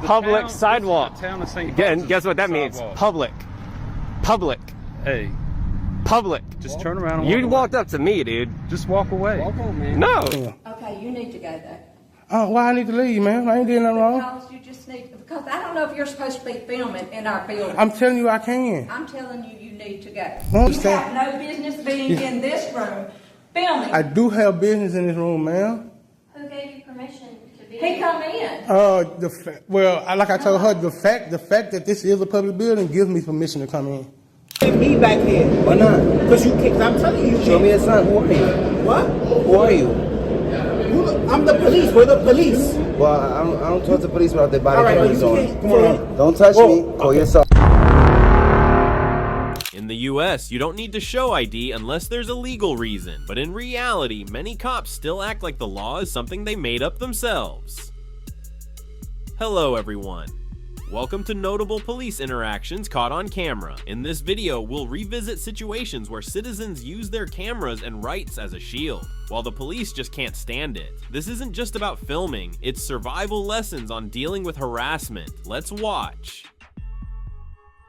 public sidewalk. Again, guess what that means? Public. Public. Hey. Public. Just turn around and You walked up to me, dude. Just walk away. Walk on, man. No. Okay, you need to go there. Oh, why I need to leave, man? I ain't doing nothing wrong. Because you just need, because I don't know if you're supposed to be filming in our building. I'm telling you I can. I'm telling you, you need to go. I You understand. have no business being in this room filming. I do have business in this room, ma'am. Who gave you permission to be He come in. Like I told her, the fact that this is a public building gives me permission to come in. Me back here. Why not? Because you can't. I'm telling you. Show me a sign. Who are you? What? Who are you? I'm the police. We're the police. Well, I don't trust the police without their body cameras on. Come on. Don't touch me. Call yourself. In the US, you don't need to show ID unless there's a legal reason, but in reality, many cops still act like the law is something they made up themselves. Hello everyone. Welcome to Notable Police Interactions Caught on Camera. In this video, we'll revisit situations where citizens use their cameras and rights as a shield, while the police just can't stand it. This isn't just about filming, it's survival lessons on dealing with harassment. Let's watch.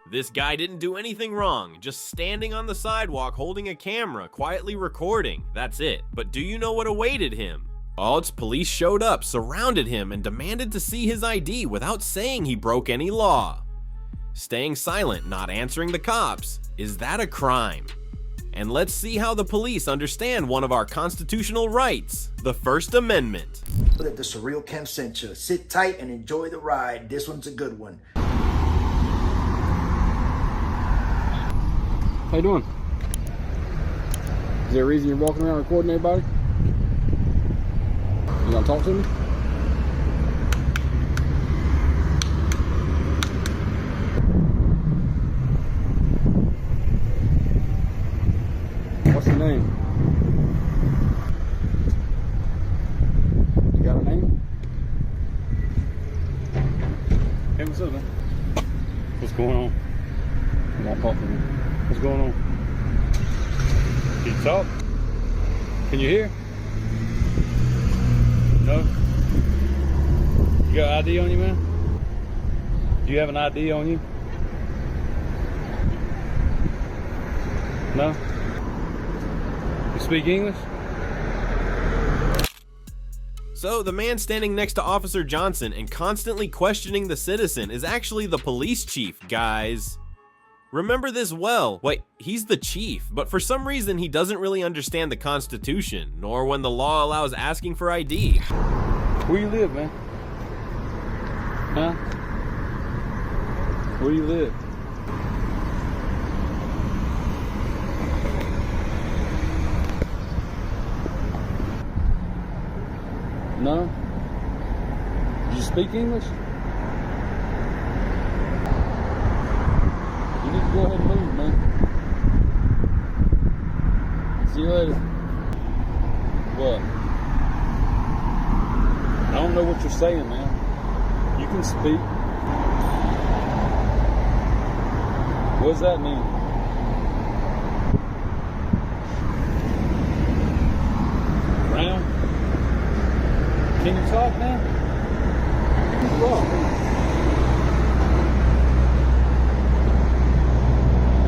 This guy didn't do anything wrong, just standing on the sidewalk holding a camera, quietly recording. That's it. But do you know what awaited him? Audit's police showed up, surrounded him, and demanded to see his ID without saying he broke any law. Staying silent, not answering the cops, is that a crime? And let's see how the police understand one of our constitutional rights, the First Amendment. That the surreal Ken sent you. Sit tight and enjoy the ride. This one's a good one. How you doing? Is there a reason you're walking around recording everybody? You gonna talk to me? What's your name? You got a name? Hey, what's up, man? What's going on? You won't talk to me. What's going on? Can you talk? Can you hear? No? You got ID on you, man? Do you have an ID on you? No? You speak English? So, the man standing next to Officer Johnson and constantly questioning the citizen is actually the police chief, guys. Remember this well. Wait, he's the chief, but for some reason he doesn't really understand the Constitution, nor when the law allows asking for ID. Where you live, man? Huh? Where you live? No? Do you speak English? You need to go ahead and move, man. See you later. What? I don't know what you're saying, man. You can speak. What does that mean? Brown? Can you talk, man? Can you talk?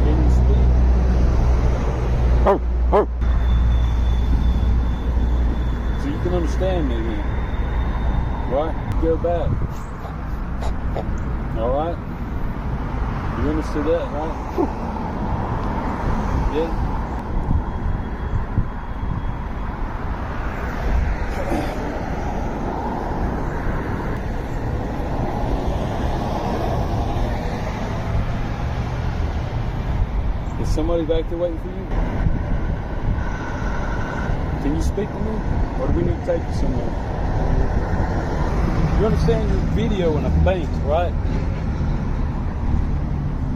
Can you speak? Oh, oh. So you can understand me then. Right? Go back. Alright? You understood that, right? Yeah? Is somebody back there waiting for you? Can you speak to me? Or do we need to take you somewhere? You understand your video in a bank, right?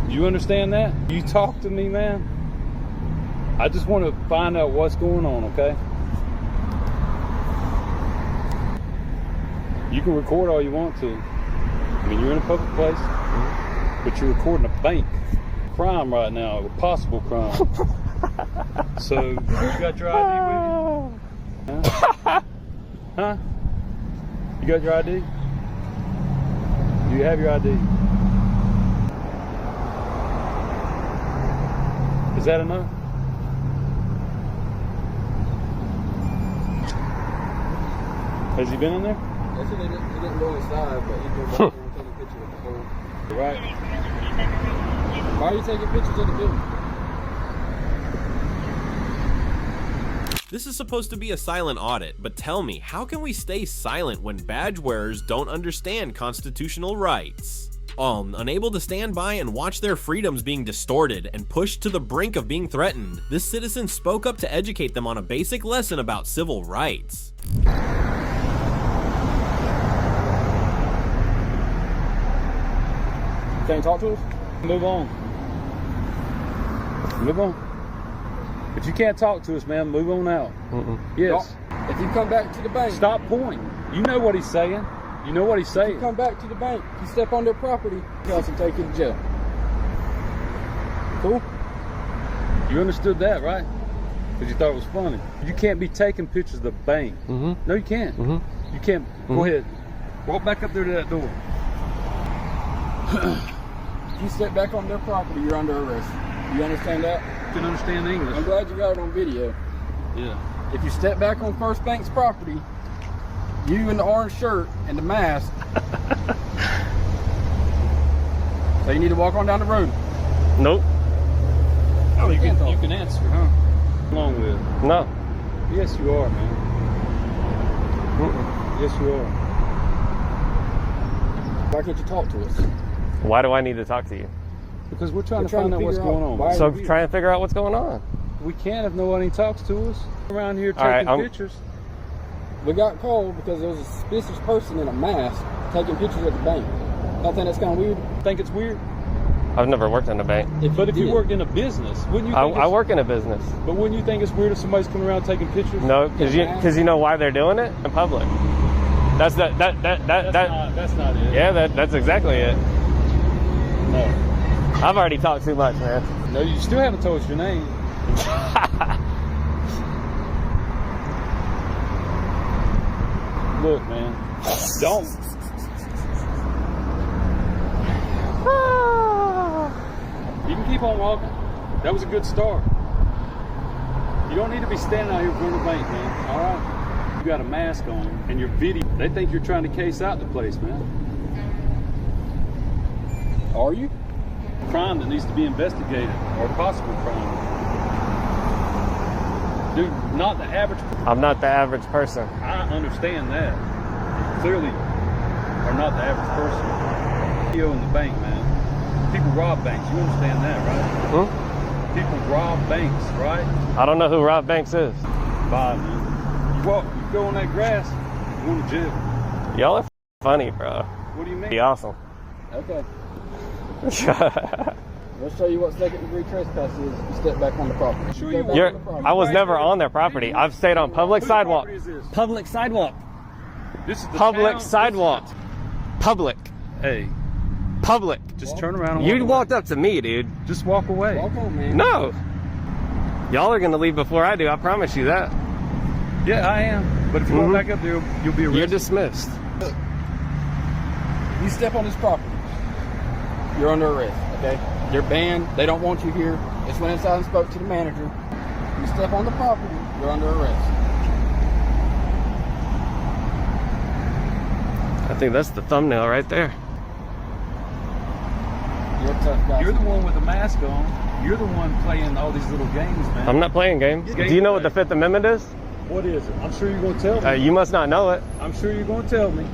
You understand that? You talk to me, man. I just want to find out what's going on, okay? You can record all you want to. I mean, you're in a public place, but you're recording a bank. Crime right now, a possible crime. So, you got your ID with you? Huh? Huh? You got your ID? Do you have your ID? Is that enough? Has he been in there? Yes, he didn't go inside, but he go back there and take a picture of the hole. Right. Why are you taking pictures of the building? This is supposed to be a silent audit, but tell me, how can we stay silent when badge wearers don't understand constitutional rights? Unable to stand by and watch their freedoms being distorted and pushed to the brink of being threatened, this citizen spoke up to educate them on a basic lesson about civil rights. Can't talk to us? Move on. Move on. If you can't talk to us, man, move on out. Yes. If you come back to the bank. Stop pointing. You know what he's saying. You know what he's saying. If you come back to the bank, you step on their property, they'll take you to jail. Cool? You understood that, right? Because you thought it was funny. You can't be taking pictures of the bank. No, you can't. You can't. Go ahead. Walk back up there to that door. If you step back on their property, you're under arrest. You understand that? You can understand English. I'm glad you got it on video. Yeah. If you step back on First Bank's property, you in the orange shirt and the mask, so you need to walk on down the road. Nope. Oh, you can answer, huh? Along with. No. Yes, you are, man. Yes, you are. Why can't you talk to us? Why do I need to talk to you? Because we're trying to find out what's going on. Why So I'm trying to figure out what's going on. We can't if nobody talks to us. Around here taking All right, pictures. We got called because there was a suspicious person in a mask taking pictures at the bank. I think that's kind of weird. Think it's weird? I've never worked in a bank. But if you worked in a business, wouldn't you think I work in a business. But wouldn't you think it's weird if somebody's coming around taking pictures? No, because you know why they're doing it in public. That's not it. Yeah, that's exactly it. No. I've already talked too much, man. No, you still haven't told us your name. Look, man, don't. You can keep on walking. That was a good start. You don't need to be standing out here in front of the bank, man. All right? You got a mask on and your video. They think you're trying to case out the place, man. Are you? Crime that needs to be investigated, or possible crime. Dude, not the average. I'm not the average person. I understand that. You clearly are not the average person. Video in the bank, man. People rob banks. You understand that, right? People rob banks, right? I don't know who Rob Banks is. Bye, man. You go on that grass, you're going to jail. Y'all are funny, bro. What do you mean? Be awesome. Okay. Let's show you what second-degree trespass is if you step back on the property. Sure you won't. I was never on their property. I've stayed on public sidewalk. Public sidewalk. This is the Public town. sidewalk. Public. Hey, Public. just turn around and You walk walked up to me, dude. away. Just walk away. Walk on, man. No. Y'all are gonna leave before I do. I promise you that. Yeah, I am. But if you walk back up there, you'll be arrested. You're dismissed. You step on this property, you're under arrest, okay? You're banned. They don't want you here. Just went inside and spoke to the manager. You step on the property, you're under arrest. I think that's the thumbnail right there. You're a tough guy. You're the one with the mask on. You're the one playing all these little games, man. I'm not playing games. Do you know what the Fifth Amendment is? What is it? I'm sure you're going to tell me. You must not know it. I'm sure you're going to tell me.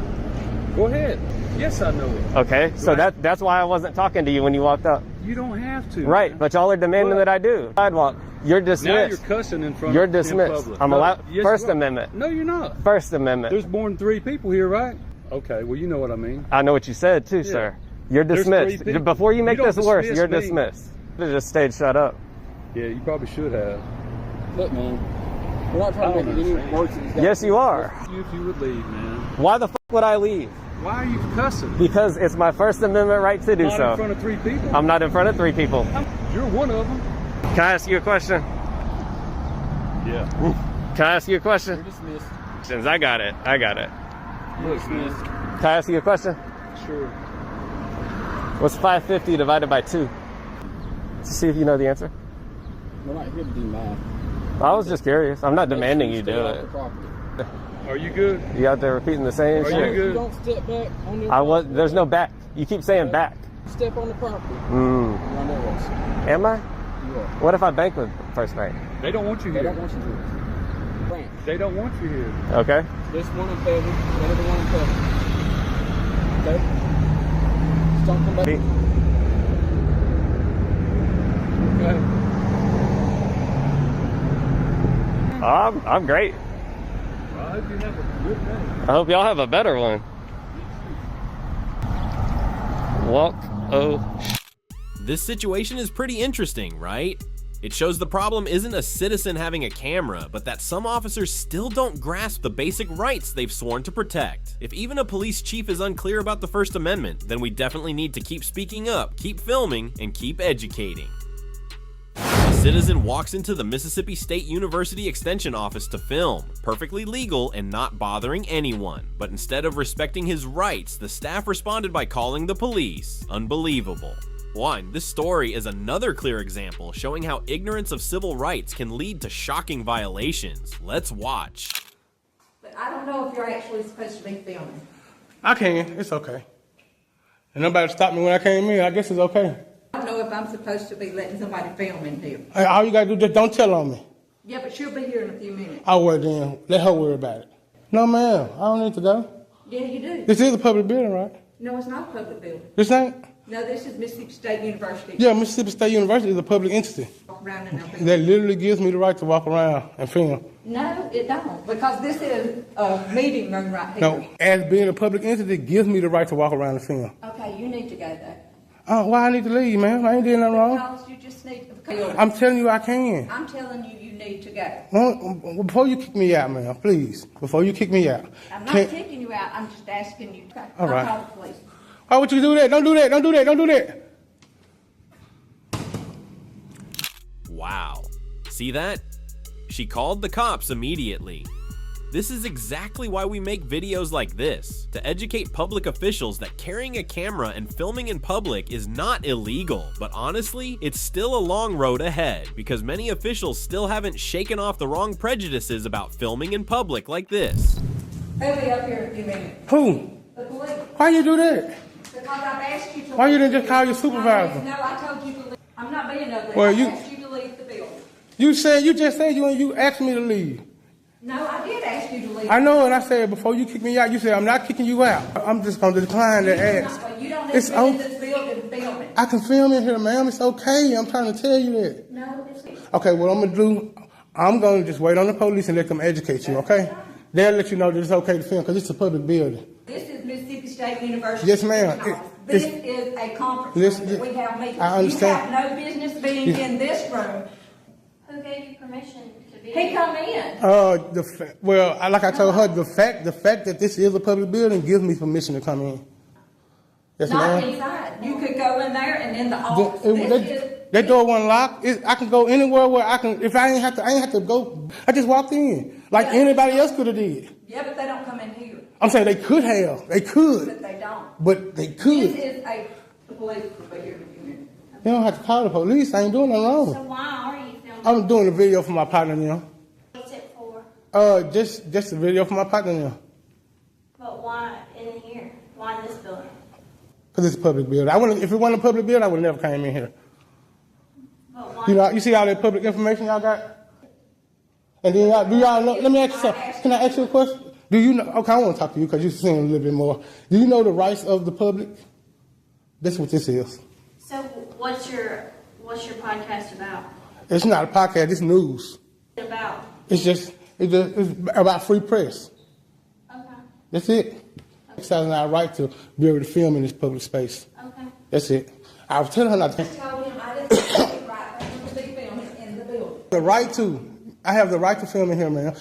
Go ahead. Yes, I know it. Okay, so that's why I wasn't talking to you when you walked up. You don't have to. Right, man. but y'all are demanding that I do. Sidewalk. You're dismissed. Now you're cussing in front You're of dismissed. in public. I'm No, allowed. yes, First you are. Amendment. No, you're not. First Amendment. There's more than 3 people here, right? Okay, well, you know what I mean. I know what you said too, sir. You're There's 3 dismissed. people. Before you make You don't this worse, dismiss you're me. dismissed. You should have just stayed shut up. Yeah, you probably should have. Look, man, we're not trying to make it any worse than these guys. Yes, you are. If you would leave, man. Why the would I leave? Why are you cussing? Because it's my First Amendment right to do Not so. in front of 3 people. I'm not in front of 3 people. You're one of them. Can I ask you a question? Yeah. Can I ask you a question? You're dismissed. Since I got it. Look, man. Can I ask you a question? Sure. What's 550 divided by 2? To see if you know the answer. We're not here to do math. I was just curious. I'm not demanding you do it. Are you good? You out there repeating the same Are shit? you good? Don't step back on your I was. There's no back. You keep saying back. Step on the property. You're under arrest. Am I? You are. What if I bank with first night? They don't want you They here. don't want you here. Branch. They don't want you here. Okay. This one in Pebble, the other one in Pebble. Okay? Just don't come back. Okay. I'm great. I hope you have a good day. I hope y'all have a better one. Walk. This situation is pretty interesting, right? It shows the problem isn't a citizen having a camera, but that some officers still don't grasp the basic rights they've sworn to protect. If even a police chief is unclear about the First Amendment, then we definitely need to keep speaking up, keep filming, and keep educating. A citizen walks into the Mississippi State University Extension office to film, perfectly legal and not bothering anyone. But instead of respecting his rights, the staff responded by calling the police. Unbelievable. One, this story is another clear example showing how ignorance of civil rights can lead to shocking violations. Let's watch. But I don't know if you're actually supposed to be filming. I can. It's okay. And nobody stopped me when I came in. I guess it's okay. I don't know if I'm supposed to be letting somebody film in here. Hey, all you gotta do, just don't tell on me. Yeah, but she'll be here in a few minutes. I'll worry then. Let her worry about it. No, ma'am. I don't need to go. Yeah, you do. This is a public building, right? No, it's not a public building. This ain't? No, this is Mississippi State University. Yeah, Mississippi State University is a public entity. Walk around in our building. That literally gives me the right to walk around and film. No, it don't, because this is a meeting room right here. No, as being a public entity gives me the right to walk around and film. Okay, you need to go there. Why I need to leave, ma'am? I ain't doing nothing wrong. Because you just need to. I'm telling you I can. I'm telling you, you need to go. Well, before you kick me out, ma'am, please. Before you kick me out. I'm not kicking you out. I'm just asking you. All right. I'll call the police. Why would you do that? Don't do that. Don't do that. Don't do that. Wow. See that? She called the cops immediately. This is exactly why we make videos like this, to educate public officials that carrying a camera and filming in public is not illegal. But honestly, it's still a long road ahead, because many officials still haven't shaken off the wrong prejudices about filming in public like this. They'll be up here in a few minutes. Who? The police. Why you do that? Because I've asked you to Why leave. you didn't just call your supervisor? No, I told you to leave. I'm not being ugly. Well, I asked you to leave the building. You just said you asked me to leave. No, I did ask you to leave. I know, and I said before you kick me out, you said I'm not kicking you out. I'm just going to decline that ask. You don't need to be in this building filming. I can film in here, ma'am. It's okay. I'm trying to tell you that. No, it's not. Okay, what I'm going to do, I'm going to just wait on the police and let them educate you, okay? They'll let you know that it's okay to film because it's a public building. This is Mississippi State University. Yes, ma'am. This is a conference room that we have meetings. I understand. You have no business being in this room. Who gave you permission to be He here? come in. Like I told her, the fact that this is a public building gives me permission to come in. Yes, Not ma'am. inside. You could go in there and in the office. That door wasn't locked. I can go anywhere where I can. If I ain't have to go. I just walked in like anybody else could have did. Yeah, but they don't come in here. I'm saying they could have. They could. But they don't. But they could. This is the police will be here in a few minutes. You don't have to call the police. I ain't doing nothing So wrong. why are you filming? I'm doing a video for my partner now. What's it for? Just a video for my partner now. But why in here? Why in this building? Because it's a public building. If it wasn't a public building, I would have never came in here. But why? You know, you see all that public information y'all got? And then do y'all know, let me ask you something. Can I ask you a question? Do you know, okay, I want to talk to you because you've seen a little bit more. Do you know the rights of the public? That's what this is. So what's your podcast about? It's not a podcast, it's news. What's it about? It's about free press. Okay. That's it. Exercising our right to be able to film in this public space. Okay. That's it. I was telling her not to. I told him I didn't have the right to be filming in the building. The right to. I have the right to film in here, man.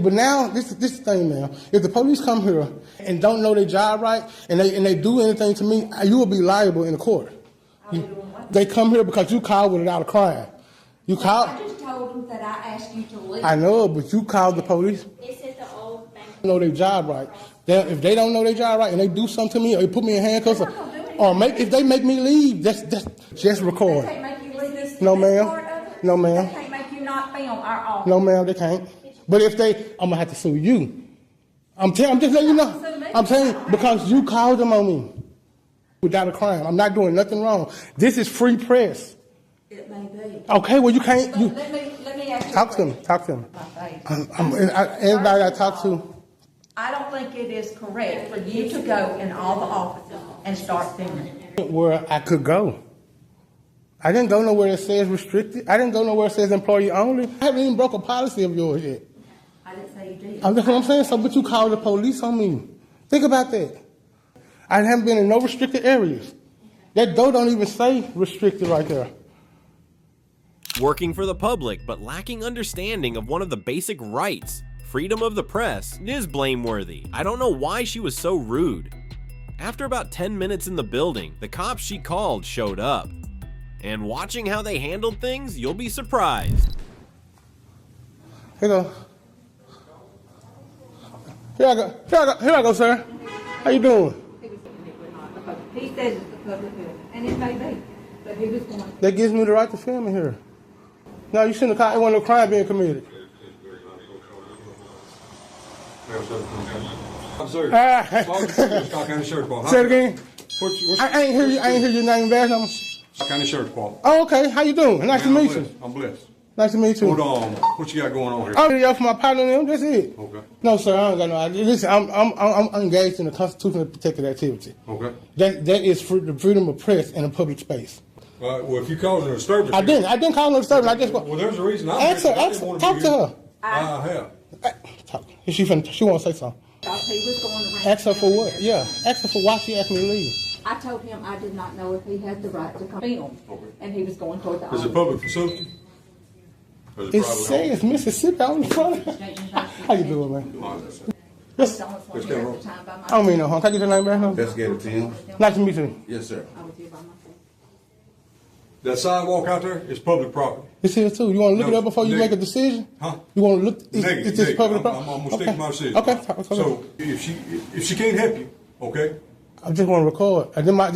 But now this is the thing, man. If the police come here and don't know their job right, and they do anything to me, you will be liable in the court. They come here because you called without a crime. You called. I just told them that I asked you to leave. I know, but you called the police. It's at the old bank. Know their job right. If they don't know their job right and they do something to me or they put me in handcuffs, I'm not gonna do Or if they make me leave, just record. They can't make you leave this. No, this ma'am. part of it? No, ma'am. They can't make you not film our office. No, ma'am, they can't. But if I'm gonna have to sue you. I'm just letting you know. I'm saying because you called them on me without a crime. I'm not doing nothing wrong. This is free press. It may be. Okay, well you can't. But let me ask you. Talk to them. Talk to them. Anybody I talk to. I don't think it is correct for you to go in all the offices and start filming. Where I could go. I didn't go nowhere that says restricted. I didn't go nowhere that says employee only. I haven't even broke a policy of yours yet. I didn't say you did. That's what I'm saying. So, but you called the police on me. Think about that. I haven't been in no restricted areas. That door don't even say restricted right there. Working for the public, but lacking understanding of one of the basic rights, freedom of the press, is blameworthy. I don't know why she was so rude. After about 10 minutes in the building, the cops she called showed up. And watching how they handled things, you'll be surprised. Here you go. Here I go, sir. How you doing? He says it's the public building, and it may be, but he was going. That gives me the right to film in here. No, you shouldn't have caught one of the crime being committed. Sir, say it again. What's I ain't hear your name and badge number. kind of shirt quality? Oh, okay. How you doing? Nice to meet you. I'm blessed. Nice to meet you. Hold on. What you got going on here? I'm here for my partner and them. That's it. Okay. No, sir. I don't got no idea. Listen, I'm engaged in a constitutionally protected activity. Okay. That is the freedom of press in a public space. Well, if you caused a disturbance, I didn't call no disturbance. I just well, there's a reason. Ask her. Talk to her. I have. Talk. She want to say something. He was going around. Ask her for what? Yeah. Ask her for why she asked me to leave. I told him I did not know if he had the right to come film, and he was going toward the Is it public facility? Or is It private says Mississippi on the front. How you doing, man? Yes. I don't mean no harm. Can I get your name back now? Investigator Tim. Nice to meet you. Yes, sir. That sidewalk out there is public property. It's here too. You want to look No, it up before you make a negative. decision? Huh? You want to look? Negative, It's just public I'm property. gonna stick to my decision. Okay. So if she can't help you, okay? I just want to record. And then I'm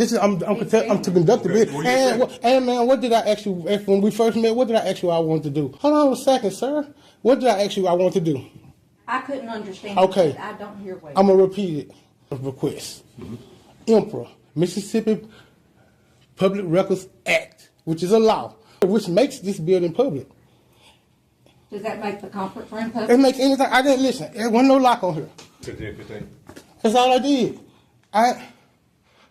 to conduct the Okay, bid. well, you're And man, what did I ask you when we first met? What did I ask you I wanted to do? Hold on a second, sir. What did I ask you I wanted to do? I couldn't understand. Okay. I don't hear well. I'm gonna repeat it. Request. Emperor, Mississippi Public Records Act, which is a law, which makes this building public. Does that make the conference room public? It makes anything. I didn't listen. There wasn't no lock on here. 15. That's all I did.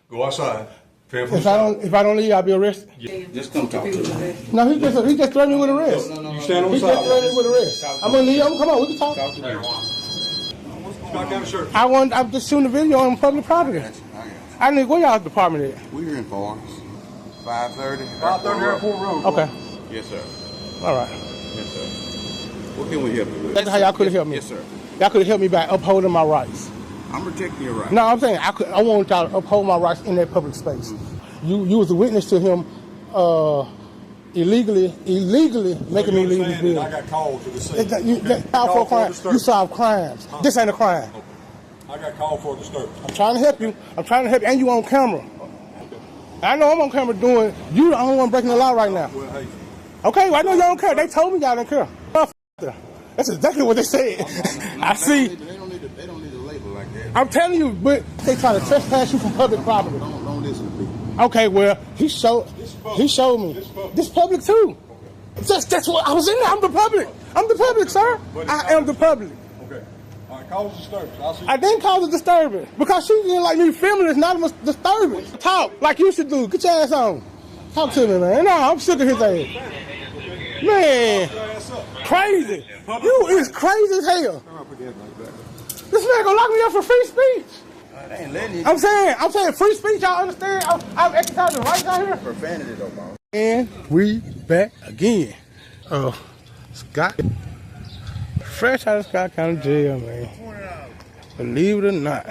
Go outside. If I don't leave, I'll be arrested. Just come talk to me. No, he just threatened me with arrest. You stand on the He just threatened me with arrest. I'm gonna leave. Come on, we can talk. What kind of shirt? I'm just shooting a video on public property. I need where y'all department at? We're in Forest. 530. 530 Airport Road. Okay. Yes, sir. All right. Yes, sir. What can we help you with? That's how y'all could have helped me. Yes, sir. Y'all could have helped me by upholding my rights. I'm protecting your rights. No, I'm saying I want y'all to uphold my rights in that public space. You was a witness to him illegally making me leave this building. I got called to the scene. You solve crimes. This ain't a crime. Okay. I got called for a disturbance. I'm trying to help you. And you on camera. I know I'm on camera doing. You the only one breaking the law right now. Well, hey. Okay, well, I know y'all don't care. They told me y'all don't care. That's exactly what they said. I see. They don't need a label like that. I'm telling you, but they try to trespass you from public property. Don't listen to people. Okay, well, he showed me. This public too. That's what I was in there. I'm the public. I'm the public, sir. I am the public. Okay. All right, cause a disturbance. I didn't cause a disturbance because she didn't like me filming. It's not a disturbance. Talk like you should do. Get your ass on. Talk to me, man. No, I'm sick of his ass. Man, crazy. You is crazy as hell. This man gonna lock me up for free speech. They ain't letting you. I'm saying free speech. Y'all understand? I'm exercising rights out here. Profanity though, boss. And we back again. Scott, fresh out of Scott County Jail, man. Believe it or not.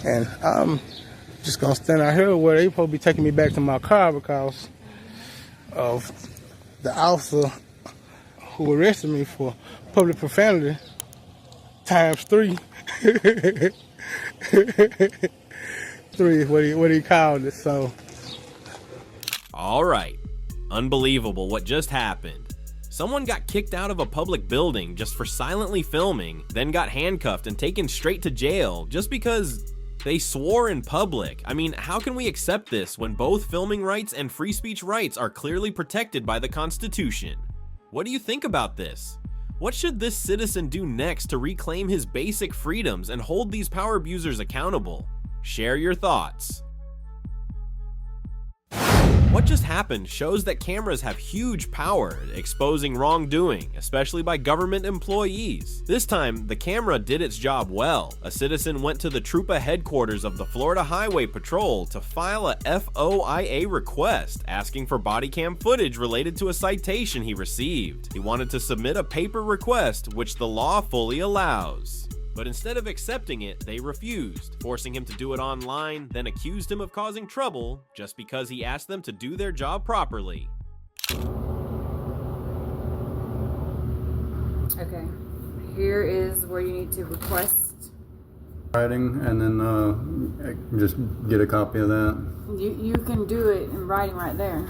And I'm just gonna stand out here where they supposed to be taking me back to my car because of the officer who arrested me for public profanity ×3. 3 what he called it. So All right. Unbelievable what just happened. Someone got kicked out of a public building just for silently filming, then got handcuffed and taken straight to jail just because they swore in public. I mean, how can we accept this when both filming rights and free speech rights are clearly protected by the Constitution? What do you think about this? What should this citizen do next to reclaim his basic freedoms and hold these power abusers accountable? Share your thoughts. What just happened shows that cameras have huge power exposing wrongdoing, especially by government employees. This time, the camera did its job well. A citizen went to the Troopa headquarters of the Florida Highway Patrol to file a FOIA request asking for body cam footage related to a citation he received. He wanted to submit a paper request, which the law fully allows. But instead of accepting it, they refused, forcing him to do it online, then accused him of causing trouble just because he asked them to do their job properly. Okay, here is where you need to request. Writing, and then just get a copy of that You can do it in writing right there.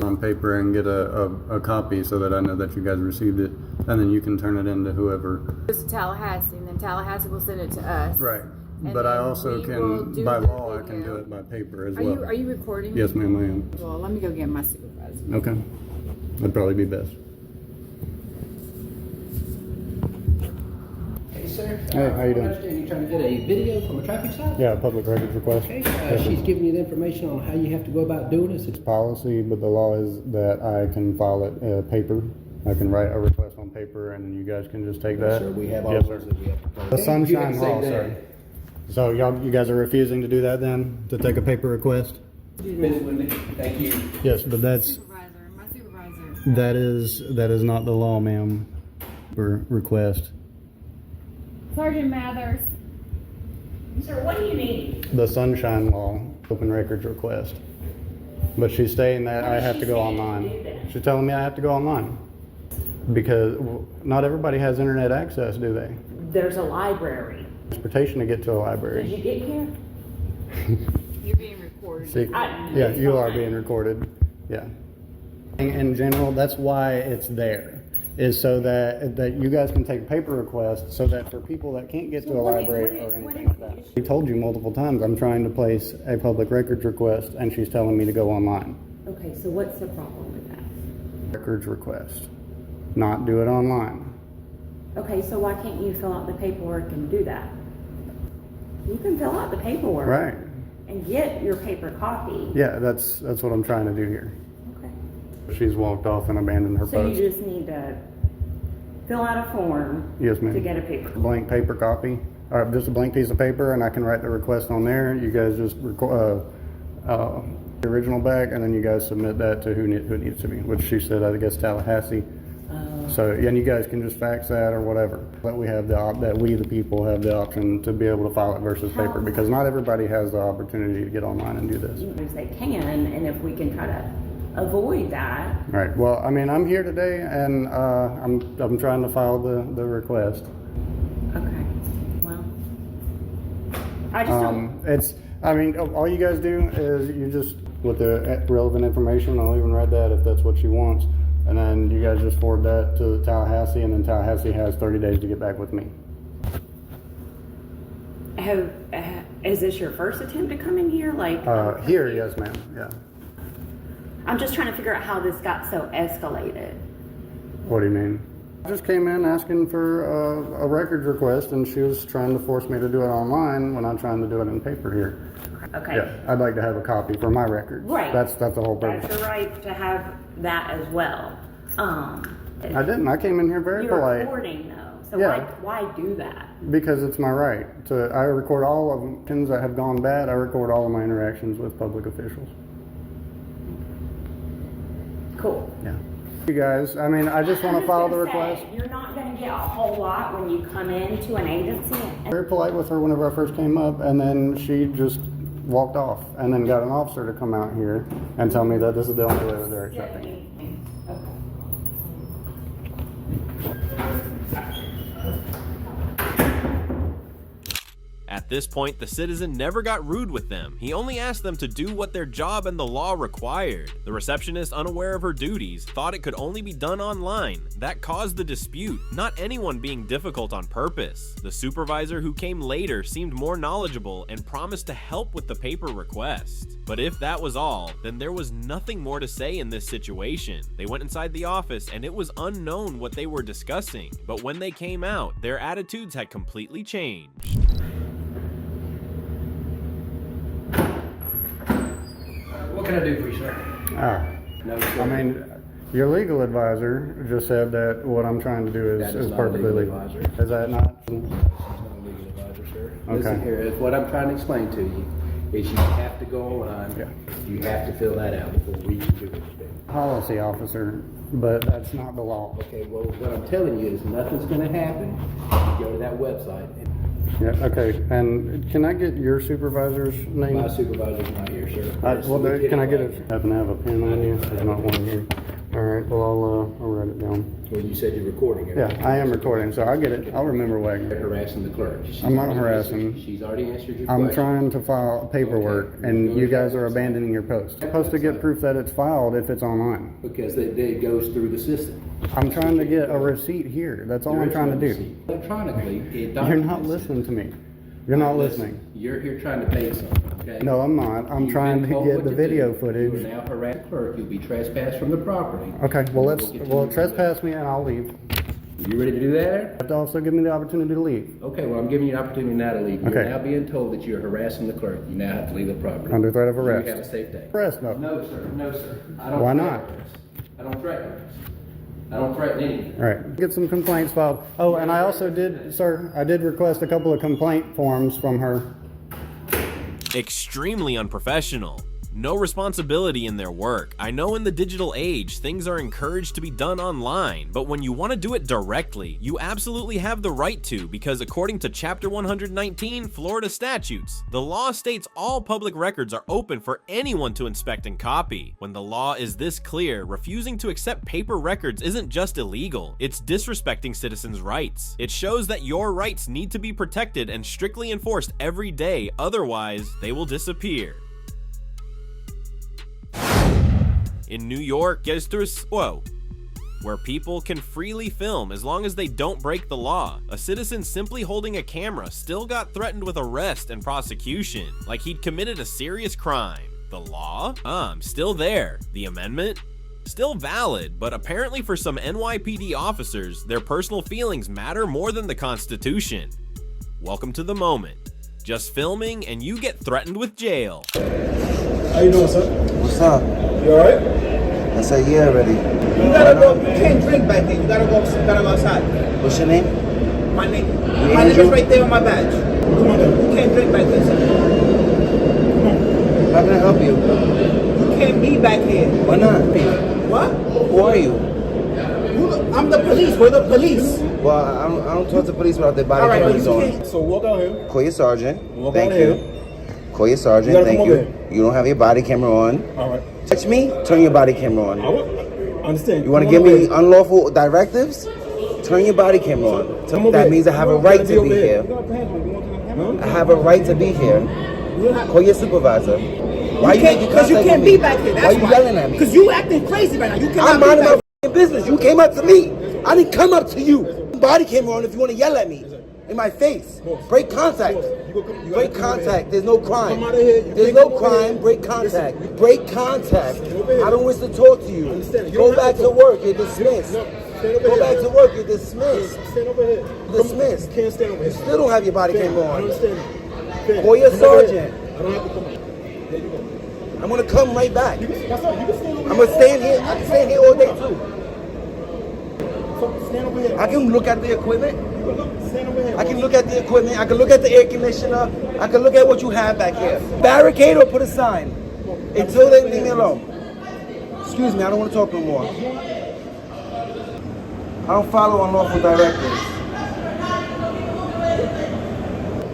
on paper and get a copy so that I know that you guys received it, and then you can turn it into whoever. It's to Tallahassee, and then Tallahassee will send it to us. Right. And But I then also we will can, do by the law, I video. can do it by paper as Are well. you recording? Yes, ma'am, I am. Well, let me go get my supervisor. Okay. That'd probably be best. Hey, sir. Hey, how you doing? I understand you're trying to get a video from a traffic stop? Yeah, public records request. Okay. She's giving you the information on how you have to go about doing this. It's policy, but the law is that I can file it paper. I can write a request on paper, and you guys can just take that. Sir, we have all Yes, those sir. that we have to follow. The You sunshine have to say law, that. sir. So you guys are refusing to do that then, to take a paper request? Minute with me. Thank you. Yes, but My supervisor. that is not the law, ma'am. For request. Sergeant Mathers. Sir, what do you need? The sunshine law, open records request. But she's saying that I have to go online. She's telling me I have to go online. Because not everybody has internet access, do they? There's a library. Transportation to get to a Did library. you get here? You're being recorded. See, yeah, you are being recorded. Yeah. In general, that's why it's there, is so that you guys can take paper requests, so that for people that can't get to a library or anything like that. We told you multiple times I'm trying to place a public records request, and she's telling me to go online. Okay, so what's the problem with that? Records request, not do it online. Okay, so why can't you fill out the paperwork and do that? You can fill out the paperwork. Right. And get your paper copy. Yeah, that's what I'm trying to do here. Okay. She's walked off and abandoned her So post. you just need to fill out a form. Yes, ma'am. To get a paper. Blank paper copy, or just a blank piece of paper, and I can write the request on there. You guys just the original back, and then you guys submit that to who it needs to be, which she said, I guess, Tallahassee. So, yeah, and you guys can just fax that or whatever. But we have that we, the people, have the option to be able to file it versus paper, because not everybody has the opportunity to get online and do this. As they can, and if we can try to avoid that. Right. Well, I mean, I'm here today, and I'm trying to file the request. Okay. Well, I just don't. I mean, all you guys do is you just, with the relevant information, I'll even write that if that's what she wants, and then you guys just forward that to Tallahassee, and then Tallahassee has 30 days to get back with me. Is this your first attempt to come in here? Here, yes, ma'am. Yeah. I'm just trying to figure out how this got so escalated. What do you mean? I just came in asking for a records request, and she was trying to force me to do it online when I'm trying to do it in paper here. Okay. Yeah, I'd like to have a copy for my records. Right. That's the whole purpose. That's your right to have that as well. I didn't. I came in here very You're polite. recording though, so Yeah. why do that? Because it's my right. I record all of them. Things that have gone bad, I record all of my interactions with public officials. Cool. Yeah. You guys, I mean, I just want to file the request. You're not going to get a whole lot when you come into an agency. Very polite with her whenever I first came up, and then she just walked off, and then got an officer to come out here and tell me that this is the only way that they're accepting. At At this point, the citizen never got rude with them. He only asked them to do what their job and the law required. The receptionist, unaware of her duties, thought it could only be done online. That caused the dispute, not anyone being difficult on purpose. The supervisor, who came later, seemed more knowledgeable and promised to help with the paper request. But if that was all, then there was nothing more to say in this situation. They went inside the office and it was unknown what they were discussing. But when they came out, their attitudes had completely changed. What can I do for you, sir? No, sir. I mean, your legal advisor just said that what I'm trying to do is perfectly legal. Is that not? She's not a legal advisor, sir. Okay. Listen here, what I'm trying to explain to you is you have to go online. Yeah. You have to fill that out before we can do anything. Policy officer, but that's not the law. Okay, well, what I'm telling you is nothing's going to happen. You go to that website. Yeah, okay. And can I get your supervisor's name? My supervisor's not here, sir. Can I get it? Happen to have a pen on you? There's not one here. All right, well, I'll write it down. Well, you said you're recording it. Yeah, I am recording, so I'll get it. I'll remember Wagner. You're harassing the clerk. I'm not harassing. She's already answered your question. I'm trying to file paperwork, and you guys are abandoning your post. You're supposed to get proof that it's filed if it's online. Because it goes through the system. I'm trying to get a receipt here. That's all I'm trying to do. Electronically, you're not listening to me. You're not listening. You're here trying to pay something, okay? No, I'm not. I'm trying to get the video footage. You are now harassing the clerk. You'll be trespassed from the property. Okay, well, trespass me and I'll leave. You ready to do that? You have to also give me the opportunity to leave. Okay, well, I'm giving you an opportunity now to leave. Okay. You're now being told that you're harassing the clerk. You now have to leave the property. Under threat of arrest. You have a safe day. Arrest, no. No, sir. No, sir. I don't. Why not? I don't threaten arrest. I don't threaten anything. All right. Get some complaints filed. Oh, and I also did, sir, I did request a couple of complaint forms from her. Extremely unprofessional. No responsibility in their work. I know in the digital age, things are encouraged to be done online, but when you want to do it directly, you absolutely have the right to, because according to Chapter 119 Florida statutes, the law states all public records are open for anyone to inspect and copy. When the law is this clear, refusing to accept paper records isn't just illegal, it's disrespecting citizens' rights. It shows that your rights need to be protected and strictly enforced every day, otherwise they will disappear. In New York, gets through where people can freely film as long as they don't break the law. A citizen simply holding a camera still got threatened with arrest and prosecution, like he'd committed a serious crime. The law? Still there. The amendment? Still valid, but apparently for some NYPD officers, their personal feelings matter more than the Constitution. Welcome to the moment. Just filming and you get threatened with jail. How you doing, sir? What's up? You alright? I said, yeah, already. You gotta go. You can't drink back there. You gotta go outside. What's your name? My name is right there on my badge. Come on, then. You can't drink back there, sir. How can I help you? You can't be back here. Why not? What? Who are you? I'm the police. We're the police. Well, I don't talk to police without their body cameras on. So walk out here. Call your sergeant. Walk Thank out you. here. Call your sergeant. Thank you. Here. You don't have your body camera on. All right. Touch me, turn your body camera on. I understand. You want to give me unlawful directives? Turn your body camera on. That means I have a right to be here. I have a right to be here. Call your supervisor. Why you making Because you can't be back here. Why you yelling at me? Because you acting crazy right now. You cannot I'm be minding back my business. You came up to me. I didn't come up to you. Body camera on if you want to yell at me. In my face. Break contact. Break contact. There's no crime. There's no crime. Break contact. Break contact. I don't wish to talk to you. Go back to work. You're dismissed. Go back to work. You're dismissed. Stand over here. Dismissed. Can't stand over here. You still don't have your body camera I on. understand. Call your sergeant. I don't have to come out. There you go. I'm gonna come right back. That's all. You can stand over here. I'm gonna stand here. I can stand here all day too. So stand over here. I can look at the equipment. Stand over here. I can look at the equipment. I can look at the air conditioner. I can look at what you have back here. Barricade or put a sign until they leave me alone. Excuse me, I don't want to talk no more. I don't follow unlawful directives.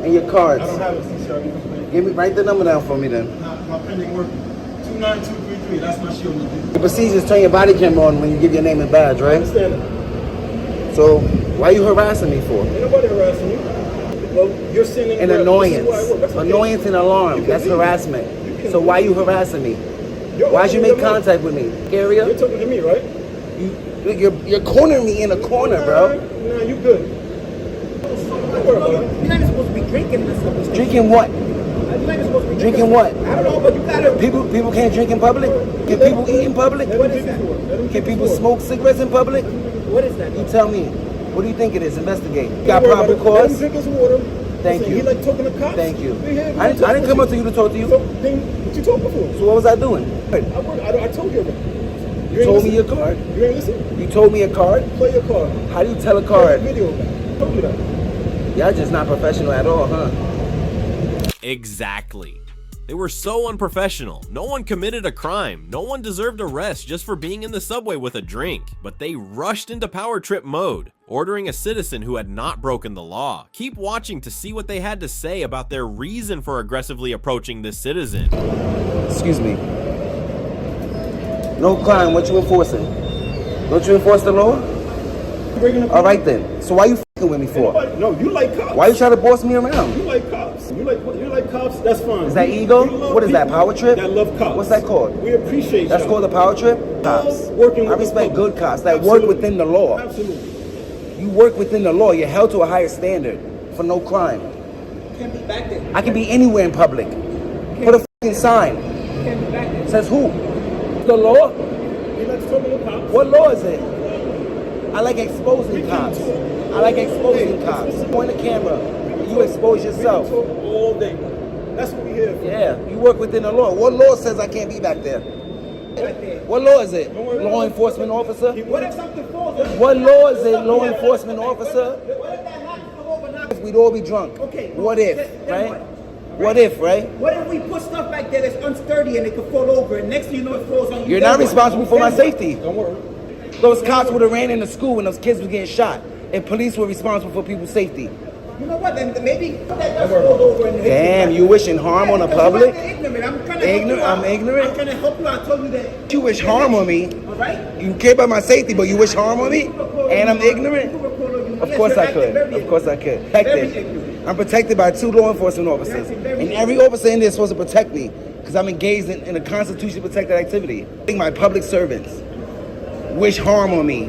And your cards. I don't have it, sir. Write the number down for me then. My pending work. 29233. That's my shield. The procedure is turn your body camera on when you give your name and badge, right? I understand it. So why are you harassing me for? Ain't nobody harassing you. Well, you're sending An annoyance. Annoyance and alarm. That's harassment. So why you harassing me? Why'd you make contact with me? Area? You're talking to me, right? You're cornering me in a corner, bro. Nah, you good. You're not supposed to be drinking this stuff. Drinking what? You're not supposed to be Drinking what? I don't know, but you gotta. People can't drink in public? Can people eat in public? What is that? Can people smoke cigarettes in public? What is that? You tell me. What do you think it is? Investigate. You got probable cause? Drink his water. Thank you. He like talking to cops. Thank you. I didn't come up to you to talk to you. So, then what you talking for? So what was I doing? I told you already. You told me your card? You ain't listen? You told me a card? Play your card. How do you tell a card? Play video back. I told you that. Y'all just not professional at all, huh? Exactly. They were so unprofessional. No one committed a crime. No one deserved arrest just for being in the subway with a drink. But they rushed into power trip mode, ordering a citizen who had not broken the law. Keep watching to see what they had to say about their reason for aggressively approaching this citizen. Excuse me. No crime, what you enforcing? Don't you enforce the law? All right then. So why you f***ing with me for? No, you like cops. Why you trying to boss me around? You like cops. You like cops. That's fine. Is that ego? What is that, power trip? That love cops. What's that called? We appreciate That's called a power trip? Cops. I respect good cops that work within the law. Absolutely. You work within the law. You're held to a higher standard for no crime. You can't be back there. I can be anywhere in public. Put a f***ing sign. You can't be back there. Says who? The law? He likes talking to cops. What law is it? I like exposing cops. I like exposing cops. Point the camera. You expose yourself. We can talk all day. That's what we here for. Yeah, you work within the law. What law says I can't be back there? What law is it? Law enforcement officer? What if something falls over? What law is it, law enforcement officer? What if that knock fall over? Knock? We'd all be drunk. Okay. What if, Then right? What if, right? What if we put stuff back there that's unsturdy and it could fall over and next thing you know it falls on you? You're not responsible for my safety. Don't worry. Those cops would have ran into school when those kids were getting shot. And police were responsible for people's safety. You know what? Then maybe that does fall over. And Damn, you wishing harm on the public? Ignorant. I'm trying to help you out. I'm ignorant? I'm trying to help you out. I told you that. You wish harm on me. All right? You care about my safety, but you wish harm on me? And I'm ignorant? Of course I could. Of course I could. Protected. I'm protected by 2 law enforcement officers. And every officer in there is supposed to protect me because I'm engaged in a constitutionally protected activity. I think my public servants wish harm on me.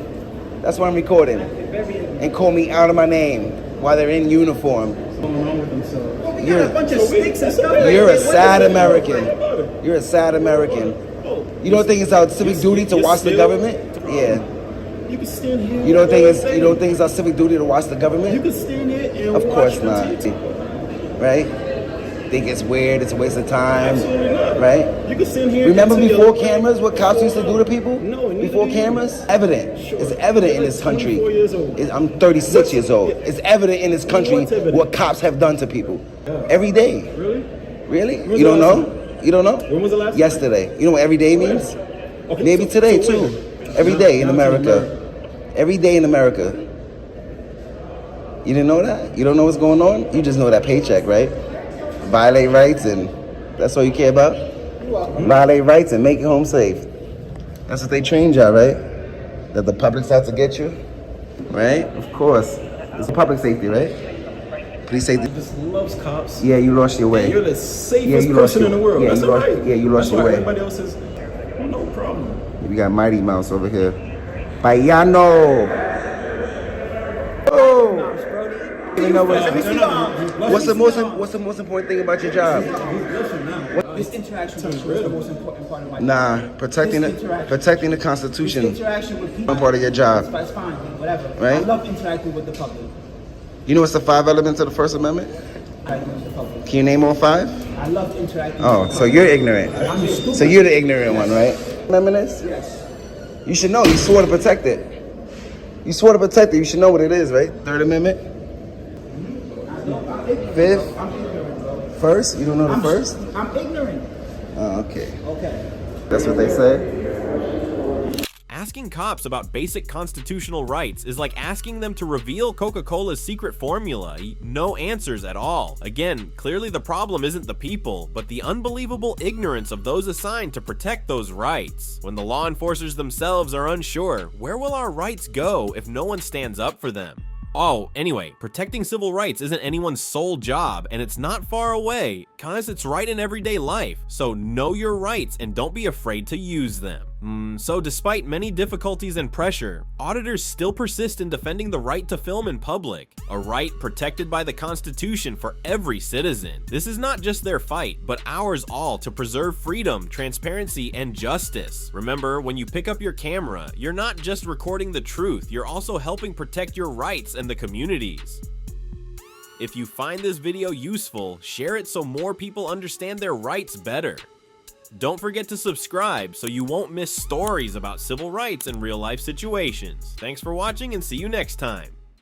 That's why I'm recording. And call me out of my name while they're in uniform. You're a bunch of sticks and stuff. You're a sad American. You're a sad American. You don't think it's our civic duty to watch the government? Yeah. You can stand here. You don't think it's our civic duty to watch the government? You can stand here and of course not. TV. Right? Think it's weird, it's a waste of time. Absolutely not. Right? You can stand here. Remember before cameras, what cops used to do to people? No, before cameers? Evident. Sure. It's evident in this country. 24 years old. I'm 36 years old. It's evident in this country what cops have done to people. Every day. Really? Really? You don't know? You don't know? When was the last? Yesterday. You know what every day means? Okay, Maybe today too. Every day in America. Every day in America. You didn't know that? You don't know what's going on? You just know that paycheck, right? Violate rights and that's all you care about? Violate rights and make your home safe. That's what they trained y'all, right? That the public's out to get you? Right? Of course. It's public safety, right? Police safety. Just loves cops. Yeah, you lost your way. And you're the safest person in the world. That's right. Yeah, you lost your way. Everybody else is no problem. We got Mighty Mouse over here. Payano. Oh. You know what's the most important thing about your job? This interaction is the most important part of my job. Nah, protecting the Constitution. This interaction with people. One part of your job. That's fine, whatever. Right? I love interacting with the public. You know what's the 5 elements of the First Amendment? Can you name all 5? I love interacting. Oh, so you're ignorant. I'm stupid. So you're the ignorant one, right? Amendment is? Yes. You should know. You swore to protect it. You swore to protect it. You should know what it is, right? 3rd Amendment. 5th. First? You don't know the first? I'm ignorant. Oh, okay. Okay. That's what they say? Asking cops about basic constitutional rights is like asking them to reveal Coca-Cola's secret formula. No answers at all. Again, clearly the problem isn't the people, but the unbelievable ignorance of those assigned to protect those rights. When the law enforcers themselves are unsure, where will our rights go if no one stands up for them? Oh, anyway, protecting civil rights isn't anyone's sole job, and it's not far away, cause it's right in everyday life. So know your rights and don't be afraid to use them. So despite many difficulties and pressure, auditors still persist in defending the right to film in public, a right protected by the Constitution for every citizen. This is not just their fight, but ours all to preserve freedom, transparency, and justice. Remember, when you pick up your camera, you're not just recording the truth, you're also helping protect your rights and the communities. If you find this video useful, share it so more people understand their rights better. Don't forget to subscribe so you won't miss stories about civil rights and real life situations. Thanks for watching and see you next time.